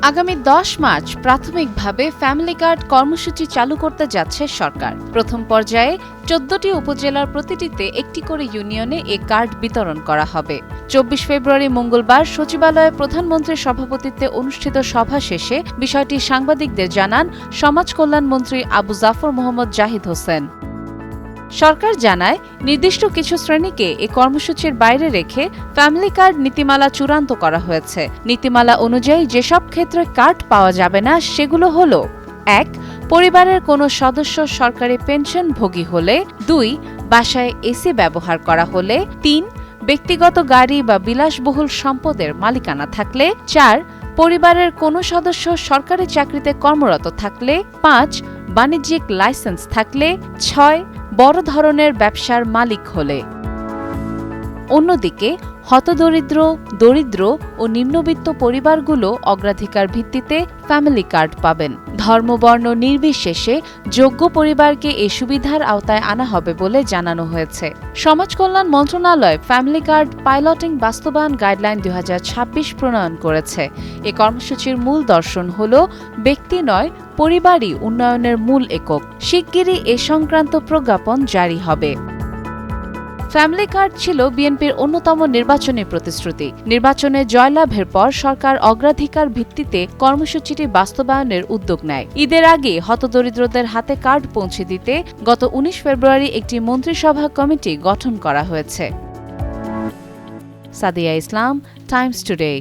আগামী 10 মার্চ প্রাথমিকভাবে family card কর্মসূচি চালু করতে যাচ্ছে সরকার। প্রথম পর্যায়ে 14টি উপজেলার প্রতিটিতে একটি করে ইউনিয়নে এ কার্ড বিতরণ করা হবে। 24 ফেব্রুয়ারি মঙ্গলবার সচিবালয়ে প্রধানমন্ত্রীর সভাপতিত্বে অনুষ্ঠিত সভা শেষে বিষয়টি সাংবাদিকদের জানান সমাজ কল্যাণমন্ত্রী আবু জাফর মোহাম্মদ জাহিদ হোসেন। সরকার জানায়, নির্দিষ্ট কিছু শ্রেণীকে এ কর্মসূচির বাইরে রেখে ফ্যামিলি কার্ড নীতিমালা চূড়ান্ত করা হয়েছে। নীতিমালা অনুযায়ী যেসব ক্ষেত্রে কার্ড পাওয়া যাবে না সেগুলো হলো: 1. পরিবারের কোনো সদস্য সরকারি পেনশনভোগী হলে, 2. বাসায় এসি ব্যবহার করা হলে, 3. ব্যক্তিগত গাড়ি বা বিলাসবহুল সম্পদের মালিকানা থাকলে, 4. পরিবারের কোনো সদস্য সরকারি চাকরিতে কর্মরত থাকলে, 5. বাণিজ্যিক লাইসেন্স থাকলে, 6. বড় ধরনের ব্যবসার মালিক হলে। অন্যদিকে হতদরিদ্র, দরিদ্র ও নিম্নবিত্ত পরিবারগুলো অগ্রাধিকার ভিত্তিতে ফ্যামিলি কার্ড পাবেন। ধর্মবর্ণ নির্বিশেষে যোগ্য পরিবারকে এই সুবিধার আওতায় আনা হবে বলে জানানো হয়েছে। সমাজ কল্যাণ মন্ত্রণালয় ফ্যামিলি কার্ড পাইলটিং বাস্তবায়ন গাইডলাইন 2026 প্রণয়ন করেছে। এ কর্মসূচির মূল দর্শন হল ব্যক্তি নয়, পরিবারই উন্নয়নের মূল একক। শিগগিরই এ সংক্রান্ত প্রজ্ঞাপন জারি হবে। ফ্যামিলি কার্ড ছিল বিএনপির অন্যতম নির্বাচনী প্রতিশ্রুতি। নির্বাচনে জয়লাভের পর সরকার অগ্রাধিকার ভিত্তিতে কর্মসূচিটি বাস্তবায়নের উদ্যোগ নেয়। ঈদের আগে হতদরিদ্রদের হাতে কার্ড পৌঁছে দিতে গত 19 ফেব্রুয়ারি একটি মন্ত্রিসভা কমিটি গঠন করা হয়েছে। সাদিয়া ইসলাম, টাইমস টুডে।